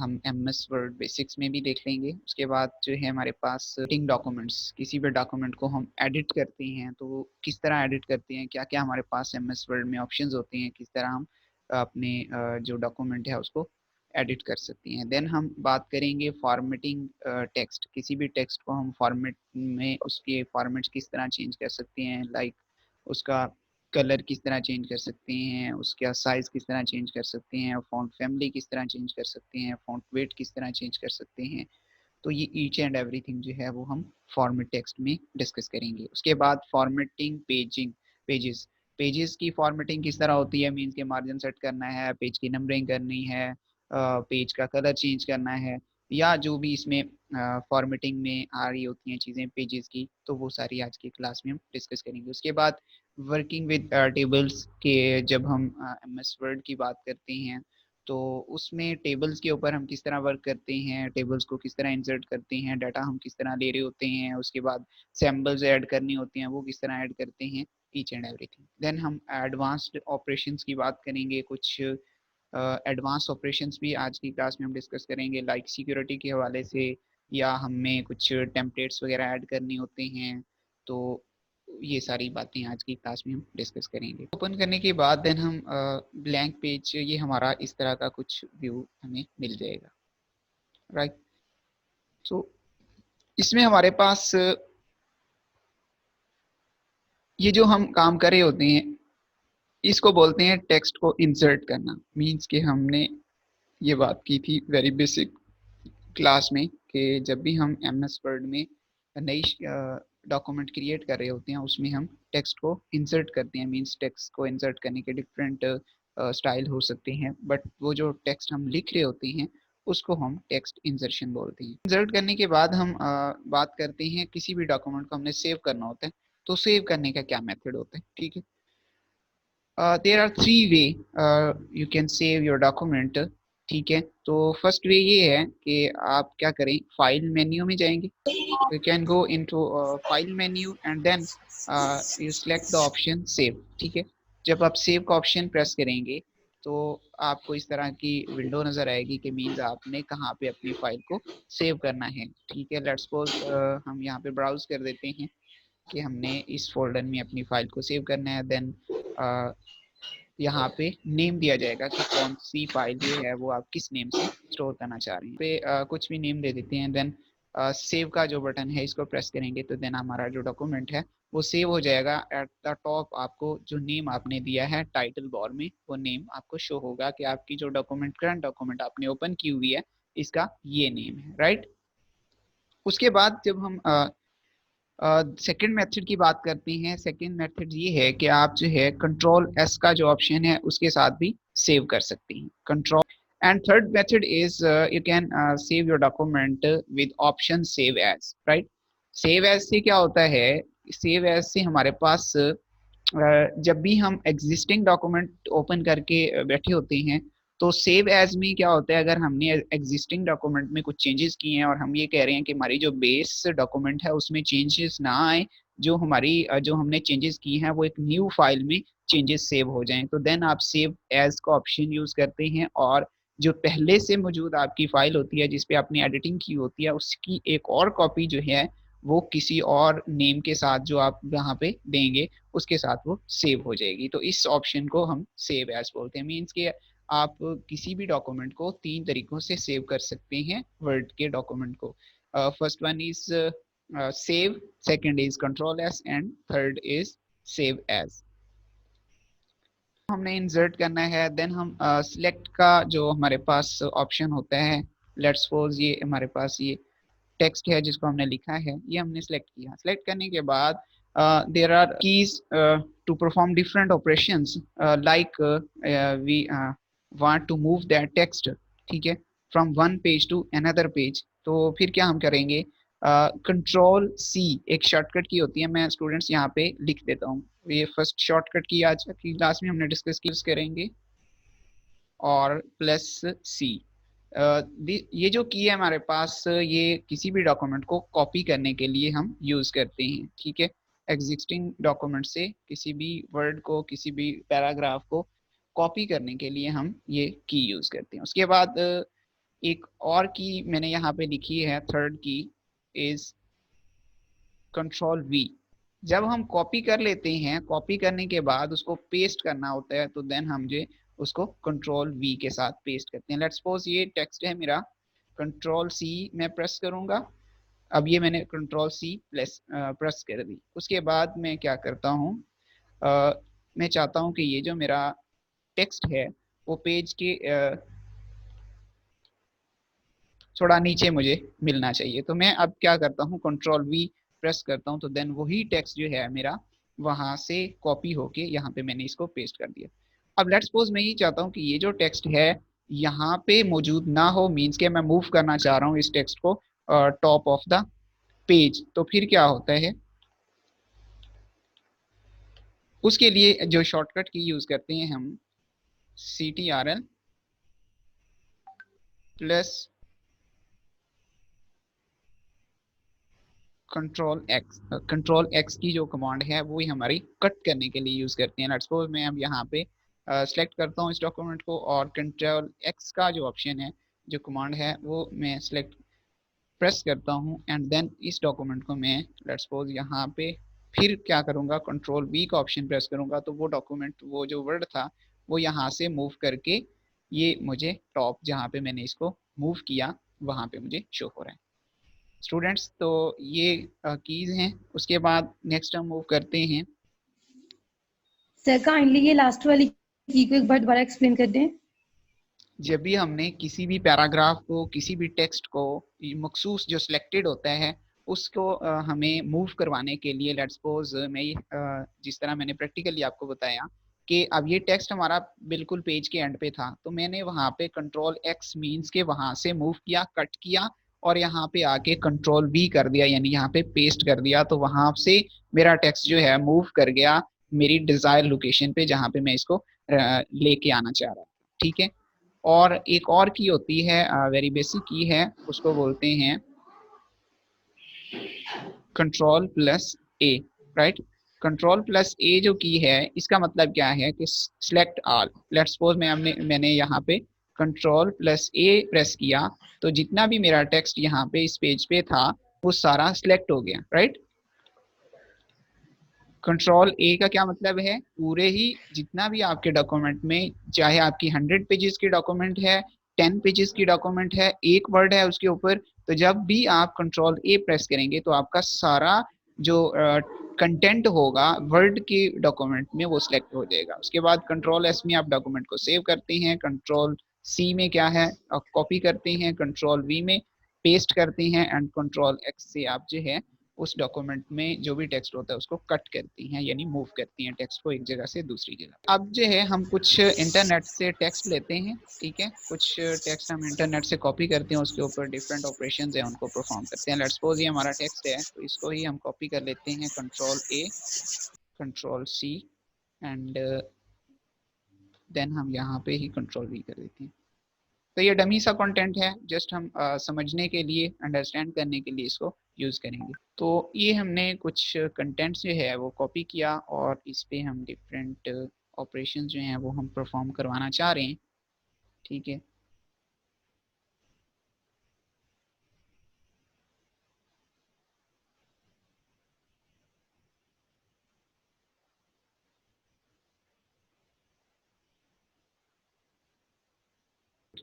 हम MS word basics में भी देख लेंगे। उसके बाद जो है हमारे पास एडिटिंग डॉक्यूमेंट्स, किसी भी डॉक्यूमेंट को हम एडिट करते हैं तो किस तरह एडिट करते हैं, क्या क्या हमारे पास एमएस वर्ड में ऑप्शंस होते हैं, किस तरह हम अपने जो डॉक्यूमेंट है उसको एडिट कर सकते हैं। देन हम बात करेंगे फॉर्मेटिंग टेक्स्ट, किसी भी टेक्स्ट को हम फॉर्मेट में उसके फॉर्मेट्स किस तरह चेंज कर सकते हैं, लाइक उसका कलर किस तरह चेंज कर सकते हैं, उसका साइज किस तरह चेंज कर सकते हैं, फॉन्ट फैमिली किस तरह चेंज कर सकते हैं, फॉन्ट वेट किस तरह चेंज कर सकते हैं। तो ये ईच एंड एवरीथिंग जो है वो हम फॉर्मेट टेक्स्ट में डिस्कस करेंगे। उसके बाद फॉर्मेटिंग पेजेस, पेजेस की फॉर्मेटिंग किस तरह होती है, मीन्स के मार्जिन सेट करना है, पेज की नंबरिंग करनी है, पेज का कलर चेंज करना है, या जो भी इसमें फॉर्मेटिंग में आ रही होती हैं चीज़ें पेजेस की, तो वो सारी आज की क्लास में हम डिस्कस करेंगे। उसके बाद वर्किंग विद टेबल्स के, जब हम एमएस वर्ड की बात करते हैं तो उसमें टेबल्स के ऊपर हम किस तरह वर्क करते हैं, टेबल्स को किस तरह इंसर्ट करते हैं, डाटा हम किस तरह ले रहे होते हैं, उसके बाद सैम्बल्स ऐड करनी होती हैं वो किस तरह ऐड करते हैं, ईच एंड एवरीथिंग। देन हम एडवांस्ड ऑपरेशंस की बात करेंगे, कुछ एडवांस ऑपरेशंस भी आज की क्लास में हम डिस्कस करेंगे, लाइक सिक्योरिटी के हवाले से, या हमें कुछ टेम्पलेट्स वगैरह ऐड करनी होते हैं। तो ये सारी बातें आज की क्लास में हम डिस्कस करेंगे। ओपन करने के बाद देन हम ब्लैंक पेज, ये हमारा इस तरह का कुछ व्यू हमें मिल जाएगा, राइट। तो इसमें हमारे पास ये जो हम काम कर रहे होते हैं इसको बोलते हैं टेक्स्ट को इंसर्ट करना। मीन्स कि हमने ये बात की थी वेरी बेसिक क्लास में कि जब भी हम एमएस वर्ड में नई डॉक्यूमेंट क्रिएट कर रहे होते हैं उसमें हम टेक्स्ट को इंसर्ट करते हैं। मींस टेक्स्ट को इंसर्ट करने के डिफरेंट स्टाइल हो सकते हैं, बट वो जो टेक्स्ट हम लिख रहे होते हैं उसको हम टेक्स्ट इंसर्शन बोलते हैं। इंसर्ट करने के बाद हम बात करते हैं किसी भी डॉक्यूमेंट को हमने सेव करना होता है तो सेव करने का क्या मेथड होता है, ठीक है। There are three way you can save your document, ठीक है। तो फर्स्ट वे ये है कि आप क्या करें, फाइल मेन्यू में जाएंगे, you can go into file menu and then you select the option save, ठीक है। जब आप सेव का ऑप्शन प्रेस करेंगे तो आपको इस तरह की विंडो नजर आएगी कि मीन्स आपने कहाँ पे अपनी फाइल को सेव करना है, ठीक है। लेट्स सपोज हम यहाँ पे ब्राउज कर देते हैं कि हमने इस फोल्डर में अपनी फाइल को सेव करना है। देन यहाँ पे नेम दिया जाएगा कि कौन सी फाइल जो है वो आप किस नेम से स्टोर करना चाह रहे हैं। पे कुछ भी नेम दे देते हैं। देन सेव का जो बटन है इसको प्रेस करेंगे तो देन हमारा जो डॉक्यूमेंट है वो सेव हो जाएगा। एट द टॉप आपको जो नेम आपने दिया है टाइटल बार में वो नेम आपको शो होगा कि आपकी जो डॉक्यूमेंट करंट डॉक्यूमेंट आपने ओपन की हुई है इसका ये नेम है, राइट। उसके बाद जब हम सेकेंड मेथड की बात करते हैं, सेकेंड मेथड ये है कि आप जो है कंट्रोल एस का जो ऑप्शन है उसके साथ भी सेव कर सकते हैं, control. And third method is you can save your document with option save as, right. Save as से क्या होता है, सेव एज से हमारे पास जब भी हम एग्जिस्टिंग डॉक्यूमेंट ओपन करके बैठे होते हैं तो सेव एज में क्या होता है, अगर हमने एग्जिस्टिंग डॉक्यूमेंट में कुछ चेंजेस किए हैं और हम ये कह रहे हैं कि हमारी जो बेस डॉक्यूमेंट है उसमें चेंजेस ना आए, जो हमारी जो हमने चेंजेस की हैं वो एक न्यू फाइल में चेंजेस सेव हो जाएं, तो देन आप सेव एज का ऑप्शन यूज करते हैं और जो पहले से मौजूद आपकी फाइल होती है जिसपे आपने एडिटिंग की होती है उसकी एक और कॉपी जो है वो किसी और नेम के साथ जो आप यहाँ पे देंगे उसके साथ वो सेव हो जाएगी। तो इस ऑप्शन को हम सेव एज बोलते हैं। मीन्स के आप किसी भी डॉक्यूमेंट को तीन तरीकों से सेव कर सकते हैं वर्ड के डॉक्यूमेंट को। First one is save, second is control S and third is save as. हमने इंसर्ट करना है, देन हम सिलेक्ट का जो हमारे पास ऑप्शन होता है, लेट्स सपोज ये हमारे पास ये टेक्स्ट है जिसको हमने लिखा है, ये हमने सेलेक्ट किया। सेलेक्ट करने के बाद there are keys to perform different operations like we want to move that text, ठीक है, from one page to another page. तो फिर क्या हम करेंगे, कंट्रोल सी एक शॉर्टकट की होती है, मैं स्टूडेंट्स यहाँ पे लिख देता हूँ। ये फर्स्ट शॉर्टकट की आज की क्लास में हमने डिस्कस करेंगे और प्लस सी। ये जो की है हमारे पास ये किसी भी डॉक्यूमेंट को कॉपी करने के लिए हम यूज करते हैं, ठीक है। एग्जिस्टिंग डॉक्यूमेंट से किसी भी वर्ड को किसी भी पैराग्राफ को कॉपी करने के लिए हम ये की यूज करते हैं। उसके बाद एक और की मैंने यहाँ पे लिखी है, थर्ड की इज कंट्रोल वी। जब हम कॉपी कर लेते हैं, कॉपी करने के बाद उसको पेस्ट करना होता है, तो देन हम जो उसको कंट्रोल वी के साथ पेस्ट करते हैं। लेट्स सपोज ये टेक्स्ट है मेरा, कंट्रोल सी मैं प्रेस करूंगा। अब ये मैंने कंट्रोल सी प्लस प्रेस कर दी। उसके बाद मैं क्या करता हूँ, मैं चाहता हूँ कि ये जो मेरा टेक्स्ट है वो पेज के थोड़ा नीचे मुझे मिलना चाहिए। तो मैं अब क्या करता हूँ, कंट्रोल वी प्रेस करता हूँ, तो देन वही टेक्स्ट जो है मेरा वहां से कॉपी होके यहाँ पे मैंने इसको पेस्ट कर दिया। अब लेट्स सपोज मैं ये चाहता हूँ कि ये जो टेक्स्ट है यहाँ पे मौजूद ना हो, मीन्स के मैं मूव करना चाह रहा हूँ इस टेक्स्ट को टॉप ऑफ द पेज। तो फिर क्या होता है, उसके लिए जो शॉर्टकट की यूज करते हैं हम, CTRL प्लस कंट्रोल एक्स की जो कमांड है वो ही हमारी कट करने के लिए यूज करते हैं। लेट्स सपोज मैं अब यहाँ पे सेलेक्ट करता हूँ इस डॉक्यूमेंट को, और कंट्रोल एक्स का जो ऑप्शन है, जो कमांड है, वो मैं सेलेक्ट प्रेस करता हूँ, एंड देन इस डॉक्यूमेंट को मैं लेट्स सपोज यहाँ पे फिर क्या करूँगा, कंट्रोल वी का ऑप्शन प्रेस करूँगा, तो वो डॉक्यूमेंट, वो जो वर्ड था वो यहाँ से मूव करके ये मुझे टॉप जहाँ पे मैंने इसको मूव किया वहाँ पे मुझे शो हो रहा है स्टूडेंट्स। तो ये कीज हैं। उसके बाद नेक्स्ट हम मूव करते हैं। सर काइंडली ये लास्ट वाली की को एक बार दोबारा एक्सप्लेन कर दें। जब भी हमने किसी भी पैराग्राफ को, किसी भी टेक्स्ट को, मखसूस जो सिलेक्टेड होता है उसको हमें मूव करवाने के लिए, लेट्स सपोज मैं जिस तरह मैंने प्रैक्टिकली आपको बताया कि अब ये टेक्स्ट हमारा बिल्कुल पेज के एंड पे था, तो मैंने वहां पे कंट्रोल एक्स मीन्स के वहां से मूव किया, कट किया, और यहाँ पे आके कंट्रोल वी कर दिया, यानी यहाँ पे पेस्ट कर दिया, तो वहां से मेरा टेक्स्ट जो है मूव कर गया मेरी डिजायर लोकेशन पे जहाँ पे मैं इसको लेके आना चाह रहा था। ठीक है। और एक और की होती है, वेरी बेसिक की है, उसको बोलते हैं कंट्रोल प्लस ए। राइट, कंट्रोल प्लस ए जो की है इसका मतलब क्या है कि सिलेक्ट ऑल। लेट्स सपोज मैंने यहाँ पे कंट्रोल प्लस ए प्रेस किया, तो जितना भी मेरा टेक्स्ट यहाँ पे इस पेज पे था वो सारा सिलेक्ट हो गया। राइट, कंट्रोल ए का क्या मतलब है, पूरे ही जितना भी आपके डॉक्यूमेंट में, चाहे आपकी 100 पेजेस की डॉक्यूमेंट है, 10 पेजेस की डॉक्यूमेंट है, एक वर्ड है उसके ऊपर, तो जब भी आप कंट्रोल ए प्रेस करेंगे तो आपका सारा जो कंटेंट होगा वर्ड के डॉक्यूमेंट में वो सिलेक्ट हो जाएगा। उसके बाद कंट्रोल एस में आप डॉक्यूमेंट को सेव करते हैं, कंट्रोल सी में क्या है, कॉपी करते हैं, कंट्रोल वी में पेस्ट करते हैं, एंड कंट्रोल एक्स से आप जो है उस डॉक्यूमेंट में जो भी टेक्स्ट होता है उसको कट करती हैं, यानी मूव करती हैं टेक्स्ट को एक जगह से दूसरी जगह। अब जो है हम कुछ इंटरनेट से टेक्स्ट लेते हैं। ठीक है, कुछ टेक्स्ट हम इंटरनेट से कॉपी करते हैं, उसके ऊपर डिफरेंट ऑपरेशंस हैं उनको परफॉर्म करते हैं। लेट्स सपोज ये हमारा टेक्स्ट है, तो इसको ही हम कॉपी कर लेते हैं, control A, control C, and then हम यहाँ पे ही कंट्रोल वी कर देते हैं। तो ये डमी सा कंटेंट है, जस्ट हम समझने के लिए, अंडरस्टैंड करने के लिए इसको यूज करेंगे। तो ये हमने कुछ कंटेंट जो है वो कॉपी किया, और इस पे हम डिफरेंट ऑपरेशन जो हैं वो हम परफॉर्म करवाना चाह रहे हैं। ठीक है,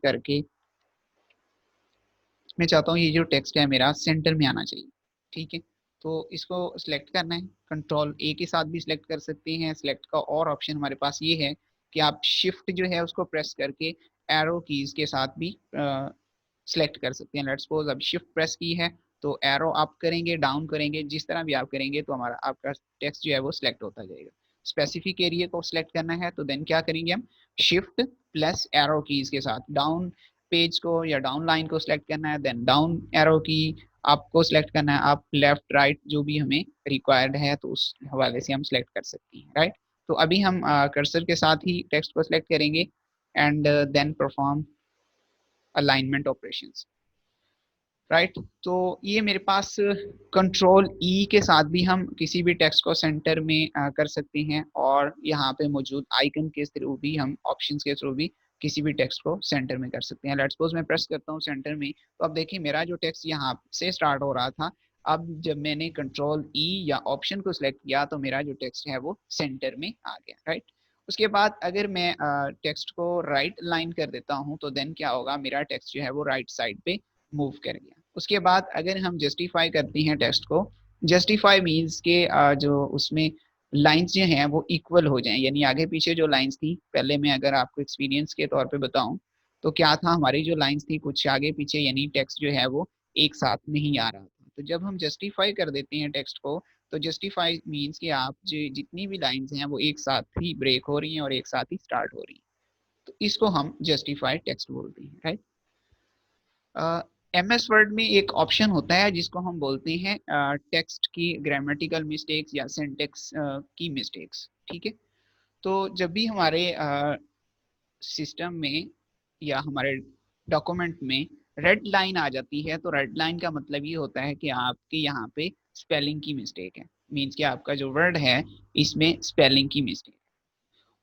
करके मैं चाहता हूँ ये जो टेक्स्ट है मेरा सेंटर में आना चाहिए। ठीक है, तो इसको सिलेक्ट करना है, कंट्रोल ए के साथ भी सिलेक्ट कर सकते हैं। सिलेक्ट का और ऑप्शन हमारे पास ये है कि आप शिफ्ट जो है उसको प्रेस करके एरो कीज के साथ भी सिलेक्ट कर सकते हैं। लेट्स सपोज अब शिफ्ट प्रेस की है, तो एरो अप करेंगे, डाउन करेंगे, जिस तरह भी आप करेंगे तो हमारा आपका टेक्स्ट जो है वो सिलेक्ट होता जाएगा। स्पेसिफिक एरिया को सिलेक्ट करना है, तो देन क्या करेंगे हम, शिफ्ट प्लस एरो कीज के साथ डाउन पेज को या डाउन लाइन को सिलेक्ट करना है, देन डाउन एरो की आपको सिलेक्ट करना है, आप लेफ्ट राइट जो भी हमें रिक्वायर्ड है तो उस हवाले से हम सिलेक्ट कर सकते हैं। राइट, तो अभी हम कर्सर के साथ ही टेक्स्ट को सिलेक्ट करेंगे, and then perform alignment operations. Right, तो ये मेरे पास कंट्रोल ई के साथ भी हम किसी भी टेक्स्ट को सेंटर में कर सकते हैं, और यहाँ पे मौजूद आइकन के थ्रू भी हम ऑप्शंस के थ्रू भी किसी भी टेक्स्ट को सेंटर में कर सकते हैं। लेट्स सपोज मैं प्रेस करता हूँ सेंटर में, तो अब देखिए मेरा जो टेक्स्ट यहाँ से स्टार्ट हो रहा था, अब जब मैंने कंट्रोल ई या ऑप्शन को सिलेक्ट किया तो मेरा जो टेक्स्ट है वो सेंटर में आ गया, राइट। उसके बाद अगर मैं टेक्स्ट को राइट लाइन कर देता हूँ तो देन क्या होगा, मेरा टेक्स्ट जो है वो राइट साइड पे मूव कर गया। उसके बाद अगर हम जस्टिफाई करते हैं टेक्स्ट को, जस्टिफाई मीन्स के जो उसमें लाइंस जो हैं वो इक्वल हो जाएं, यानी आगे पीछे जो लाइंस थी, पहले मैं अगर आपको एक्सपीरियंस के तौर पे बताऊं तो क्या था, हमारी जो लाइंस थी कुछ आगे पीछे, यानी टेक्स्ट जो है वो एक साथ नहीं आ रहा था। तो जब हम जस्टिफाई कर देते हैं टेक्स्ट को, तो जस्टिफाई मीन्स कि आप जितनी भी लाइंस हैं वो एक साथ ही ब्रेक हो रही हैं और एक साथ ही स्टार्ट हो रही हैं, तो इसको हम जस्टिफाई टेक्स्ट बोलते हैं, राइट। एमएस वर्ड में एक ऑप्शन होता है जिसको हम बोलते हैं टेक्स्ट की ग्रामेटिकल मिस्टेक्स या सिंटेक्स की मिस्टेक्स, ठीक है। तो जब भी हमारे सिस्टम में या हमारे डॉक्यूमेंट में रेड लाइन आ जाती है, तो रेड लाइन का मतलब ये होता है कि आपके यहाँ पे स्पेलिंग की मिस्टेक है, मीन्स कि आपका जो वर्ड है इसमें स्पेलिंग की मिस्टेक।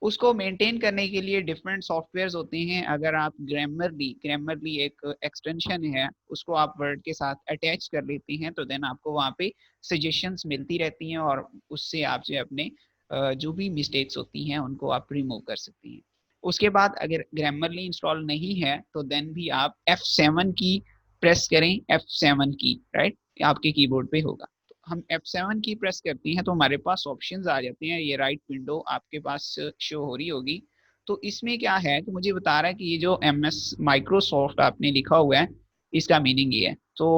उसको मेंटेन करने के लिए डिफरेंट सॉफ्टवेयर्स होते हैं। अगर आप ग्रामरली एक एक्सटेंशन है, उसको आप वर्ड के साथ अटैच कर लेते हैं तो देन आपको वहाँ पे सजेशंस मिलती रहती हैं और उससे आप जो अपने जो भी मिस्टेक्स होती हैं उनको आप रिमूव कर सकती हैं। उसके बाद अगर ग्रामरली इंस्टॉल नहीं है तो देन भी आप F7 की प्रेस करें, F7 की, राइट, आपके कीबोर्ड पे होगा। हम F7 की प्रेस करते हैं तो हमारे पास ऑप्शंस आ जाते हैं, ये राइट विंडो आपके पास शो हो रही होगी। तो इसमें क्या है कि मुझे बता रहा है कि ये जो MS माइक्रोसॉफ्ट आपने लिखा हुआ है इसका मीनिंग ये है। तो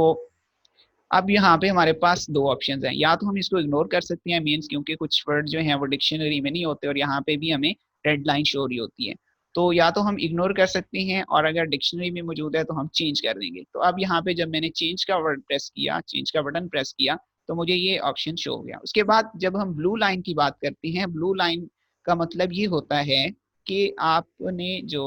अब यहाँ पे हमारे पास दो ऑप्शंस हैं, या तो हम इसको इग्नोर कर सकते हैं, मीन्स क्योंकि कुछ वर्ड जो हैं वो डिक्शनरी में नहीं होते और यहाँ पे भी हमें रेड लाइन शो हो रही होती है, तो या तो हम इग्नोर कर सकते हैं और अगर डिक्शनरी में मौजूद है तो हम चेंज कर देंगे। तो अब यहाँ पे जब मैंने चेंज का वर्ड प्रेस किया, चेंज का बटन प्रेस किया, तो मुझे ये ऑप्शन शो हो गया। उसके बाद जब हम ब्लू लाइन की बात करते हैं, ब्लू लाइन का मतलब ये होता है कि आपने जो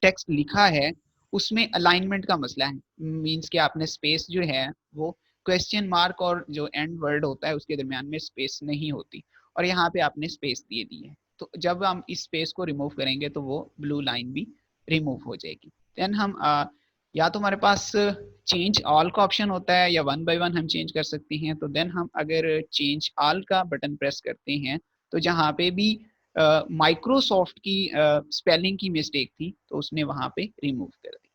टेक्स्ट लिखा है उसमें अलाइनमेंट का मसला है, मींस कि आपने स्पेस जो है वो क्वेश्चन मार्क और जो एंड वर्ड होता है उसके दरमियान में स्पेस नहीं होती और यहाँ पे आपने स्पेस दे दी है। तो जब हम इस स्पेस को रिमूव करेंगे तो वो ब्लू लाइन भी रिमूव हो जाएगी। देन हम या तो हमारे पास चेंज ऑल का ऑप्शन होता है या वन बाय वन हम चेंज कर सकते हैं। तो देन हम अगर चेंज ऑल का बटन प्रेस करते हैं तो जहाँ पे भी माइक्रोसॉफ्ट की स्पेलिंग की मिस्टेक थी तो उसने वहां पे रिमूव कर दी।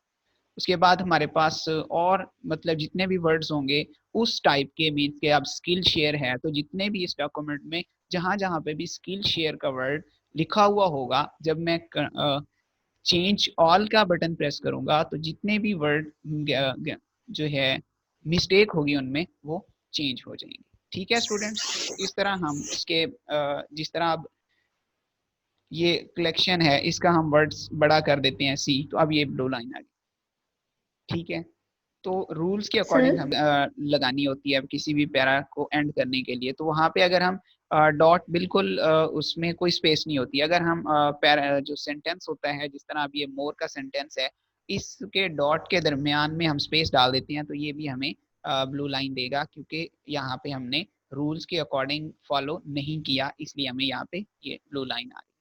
उसके बाद हमारे पास और मतलब जितने भी वर्ड्स होंगे उस टाइप के, मीन्स के अब स्किल शेयर है तो जितने भी इस डॉक्यूमेंट में जहां जहां पे भी स्किल शेयर का वर्ड लिखा हुआ होगा, जब मैं चेंज ऑल का बटन प्रेस करूंगा तो जितने भी वर्ड जो है मिस्टेक होगी उनमें वो चेंज हो जाएंगे। ठीक है स्टूडेंट्स, तो इस तरह हम इसके जिस तरह अब ये कलेक्शन है इसका हम वर्ड्स बड़ा कर देते हैं सी, तो अब ये ब्लू लाइन आ गई, ठीक है। तो रूल्स के अकॉर्डिंग सर हम लगानी होती है किसी भी पैरा को एंड करने के लिए। तो वहां पे अगर हम डॉट बिल्कुल उसमें कोई स्पेस नहीं होती, अगर हम पैरा जो सेंटेंस होता है जिस तरह अब ये मोर का सेंटेंस है इसके डॉट के दरमियान में हम स्पेस डाल देते हैं तो ये भी हमें ब्लू लाइन देगा, क्योंकि यहाँ पे हमने रूल्स के अकॉर्डिंग फॉलो नहीं किया, इसलिए हमें यहाँ पे ये ब्लू लाइन आ रही,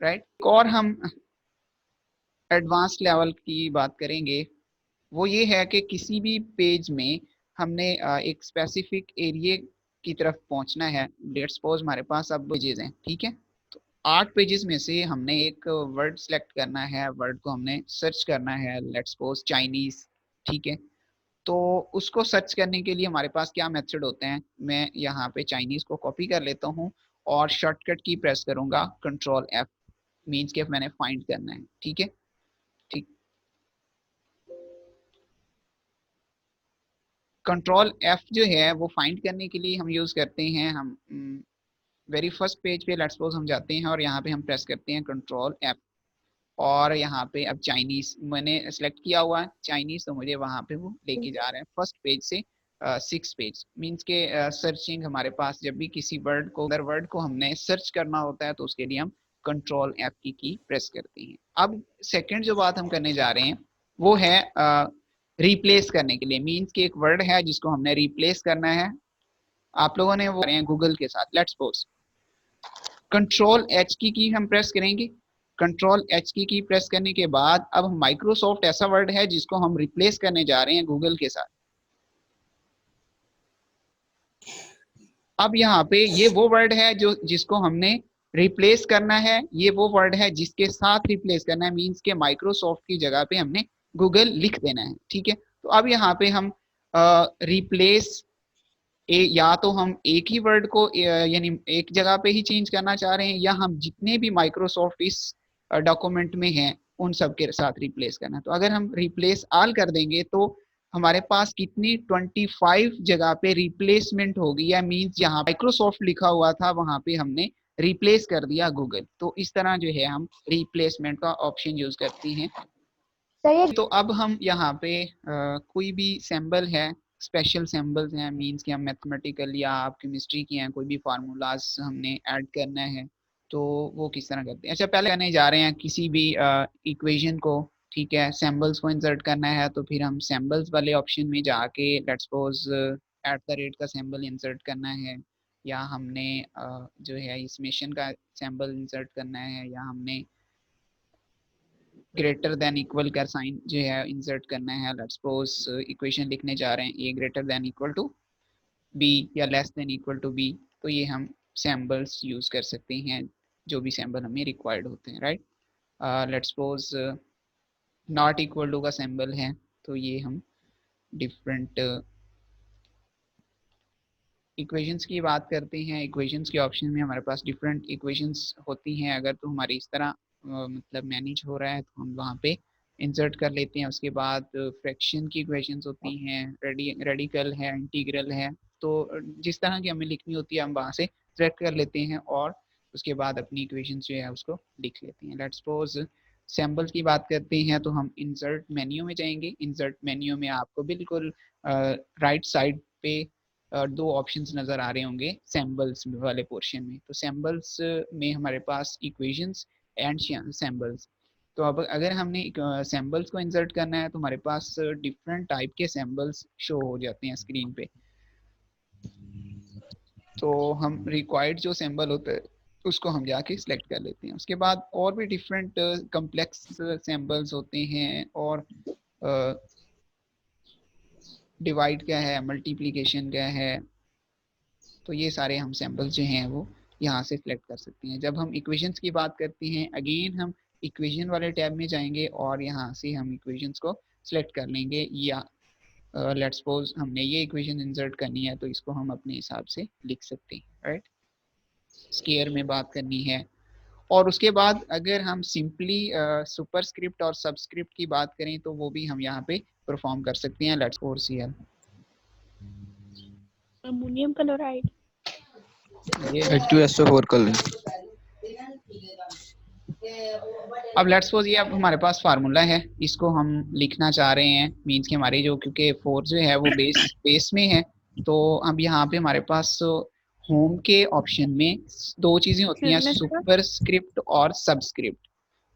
राइट। और हम एडवांस लेवल की बात करेंगे, वो ये है कि किसी भी पेज में हमने एक स्पेसिफिक एरिया की तरफ पहुंचना है। लेट्स सपोज हमारे पास अब पेजेस हैं, ठीक है। तो 8 पेजेस में से हमने एक वर्ड सेलेक्ट करना है, वर्ड को हमने सर्च करना है, लेट्स सपोज चाइनीज, ठीक है। तो उसको सर्च करने के लिए हमारे पास क्या मेथड होते हैं, मैं यहाँ पे चाइनीज को कॉपी कर लेता हूँ और शॉर्टकट की प्रेस करूंगा कंट्रोल F, मीन्स के मैंने फाइंड करना है, ठीक है। ठीक, कंट्रोल F जो है वो फाइंड करने के लिए हम यूज करते हैं, हम वेरी फर्स्ट पेज पे लेट्स सपोज हम जाते हैं और यहाँ पे हम प्रेस करते हैं कंट्रोल F और यहाँ पे अब चाइनीज मैंने सेलेक्ट किया हुआ है चाइनीज, तो मुझे वहां पे वो लेके जा रहे हैं फर्स्ट पेज से 6 पेज, मीन्स के सर्चिंग हमारे पास जब भी किसी वर्ड को अदर वर्ड को हमने सर्च करना होता है तो उसके लिए हम कंट्रोल F की प्रेस करते हैं। अब सेकंड जो बात हम करने जा रहे हैं वो है रिप्लेस करने के लिए, मीन्स कि एक वर्ड है जिसको हमने रिप्लेस करना है। आप लोगों ने वो गूगल के साथ, लेट्स सपोज कंट्रोल H की हम प्रेस करेंगे कंट्रोल एच की प्रेस करने के बाद अब माइक्रोसॉफ्ट ऐसा वर्ड है जिसको हम रिप्लेस करने जा रहे हैं गूगल के साथ। अब यहाँ पे ये वो वर्ड है जो जिसको हमने रिप्लेस करना है, ये वो वर्ड है जिसके साथ रिप्लेस करना है, मींस के माइक्रोसॉफ्ट की जगह पे हमने गूगल लिख देना है, ठीक है। तो अब यहाँ पे हम रिप्लेस या तो हम एक ही वर्ड को यानी एक जगह पे ही चेंज करना चाह रहे हैं, या हम जितने भी माइक्रोसॉफ्ट इस डॉक्यूमेंट में हैं उन सब के साथ रिप्लेस करना। तो अगर हम रिप्लेस ऑल कर देंगे तो हमारे पास कितनी 25 जगह पे रिप्लेसमेंट होगी, या मींस जहां माइक्रोसॉफ्ट लिखा हुआ था वहां पे हमने रिप्लेस कर दिया गूगल। तो इस तरह जो है हम रिप्लेसमेंट का ऑप्शन यूज करते हैं। तो अब हम यहाँ पे कोई भी सिंबल है, स्पेशल सिंबल्स हैं, मींस कि हम मैथमेटिकल या आप केमिस्ट्री की हैं कोई भी फार्मूलाज हमने ऐड करना है तो वो किस तरह करते हैं। अच्छा, पहले करने जा रहे हैं किसी भी इक्वेशन को, ठीक है, सिंबल्स को इंसर्ट करना है तो फिर हम सिंबल्स वाले ऑप्शन में जाके let's suppose at the rate का सिंबल इंसर्ट करना है, या हमने जो है इस मिशन का सिंबल इंसर्ट करना है, या हमने ग्रेटर देन इक्वल का साइन जो है इंसर्ट करना है। लेट्स सपोज इक्वेशन लिखने जा रहे हैं A greater than equal to B या less than equal to B, तो ये हम सिंबल्स यूज कर सकते हैं जो भी सिंबल हमें रिक्वायर्ड होते हैं, right. Let's suppose not equal to का सिंबल है तो ये हम डिफरेंट इक्वेशंस की बात करते हैं। इक्वेशंस के ऑप्शन में हमारे पास डिफरेंट इक्वेशंस होती हैं, अगर तो हमारी इस तरह मतलब मैनेज हो रहा है तो हम वहाँ पे इंसर्ट कर लेते हैं। उसके बाद फ्रैक्शन की इक्वेशंस होती हैं, रेडिकल है, इंटीग्रल है, तो जिस तरह की हमें लिखनी होती है हम वहाँ से सेलेक्ट कर लेते हैं और उसके बाद अपनी इक्वेशन जो है उसको लिख लेते हैं। लेट्स सपोज सैम्पल की बात करते हैं तो हम इंसर्ट मेन्यू में जाएंगे। इंसर्ट मेन्यू में आपको बिल्कुल राइट साइड पे दो ऑप्शंस नजर आ रहे होंगे सैम्बल्स वाले पोर्शन में। तो सैम्बल्स में हमारे पास इक्वेशंस एंड सैम्बल्स। तो अब अगर हमने सैम्बल्स को इंसर्ट करना है तो हमारे पास डिफरेंट टाइप के सैम्बल्स शो हो जाते हैं स्क्रीन पे। तो हम रिक्वायर्ड जो सैम्बल होता है उसको हम जाके सिलेक्ट कर लेते हैं। उसके बाद और भी डिफरेंट कम्प्लेक्स सैम्बल्स होते हैं, और डिवाइड क्या है, मल्टीप्लिकेशन क्या है, तो ये सारे हम सैम्पल्स जो हैं वो यहाँ से सिलेक्ट कर सकते हैं। जब हम इक्वेशंस की बात करते हैं अगेन हम इक्वेशन वाले टैब में जाएंगे और यहाँ से हम इक्वेशंस को सिलेक्ट कर लेंगे, या लेट्स सपोज हमने ये इक्वेशन इंसर्ट करनी है तो इसको हम अपने हिसाब से लिख सकते हैं, राइट। स्क्वायर में बात करनी है। और उसके बाद अगर हम सिंपली सुपरस्क्रिप्ट और सबस्क्रिप्ट की बात करें तो वो भी हम यहाँ पे परफॉर्म कर सकते हैं। Let's four C L ammonium chloride, H2SO4 कल। अब लेट्स सपोज ये अब हमारे पास फार्मूला है, इसको हम लिखना चाह रहे हैं, मींस कि हमारी जो क्योंकि 4 जो है वो बेस में है, तो अब यहाँ पे हमारे पास होम के ऑप्शन में दो चीजें होती हैं, सुपर स्क्रिप्ट और सबस्क्रिप्ट।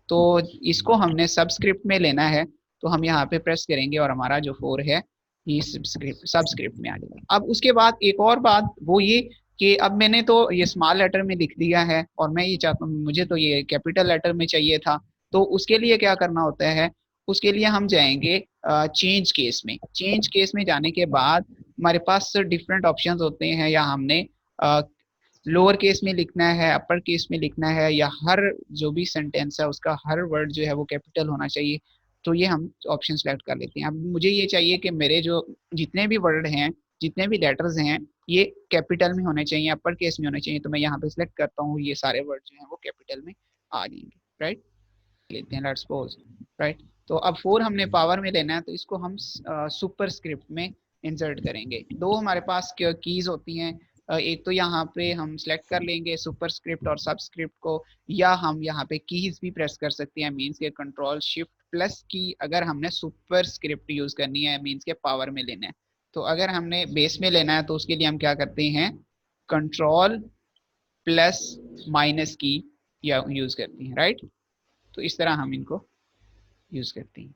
तो इसको हमने सबस्क्रिप्ट में लेना है तो हम यहाँ पे प्रेस करेंगे और हमारा जो 4 है ये सबस्क्रिप्ट में आ जाएगा। अब उसके बाद एक और बात वो ये कि अब मैंने तो ये स्मॉल लेटर में लिख दिया है और मैं ये चाहता हूँ मुझे तो ये कैपिटल लेटर में चाहिए था, तो उसके लिए क्या करना होता है, उसके लिए हम जाएंगे चेंज केस में। चेंज केस में जाने के बाद हमारे पास डिफरेंट ऑप्शंस होते हैं, या हमने लोअर केस में लिखना है, अपर केस में लिखना है, या हर जो भी सेंटेंस है उसका हर वर्ड जो है वो कैपिटल होना चाहिए। तो ये हम ऑप्शन सेलेक्ट कर लेते हैं। अब मुझे ये चाहिए कि मेरे जो जितने भी वर्ड हैं, जितने भी लेटर्स हैं, ये कैपिटल में होने चाहिए, अपर केस में होने चाहिए। तो मैं यहाँ पे सिलेक्ट करता हूँ, ये सारे वर्ड जो हैं वो कैपिटल में आ जाएंगे, राइट। लेते हैं लेट्स सपोज, राइट। तो अब 4 हमने पावर में लेना है तो इसको हम सुपर स्क्रिप्ट में इंसर्ट करेंगे। दो हमारे पास कीज होती हैं, एक तो यहाँ पे हम सिलेक्ट कर लेंगे सुपर स्क्रिप्ट और सबस्क्रिप्ट को, या हम यहाँ पे कीज भी प्रेस कर सकते हैं, मीन्स के कंट्रोल शिफ्ट प्लस की अगर हमने सुपर स्क्रिप्ट यूज करनी है, मीन्स के पावर में लेना है। तो अगर हमने बेस में लेना है तो उसके लिए हम क्या करते हैं, कंट्रोल प्लस माइनस की या यूज करते हैं, राइट। तो इस तरह हम इनको यूज करते हैं।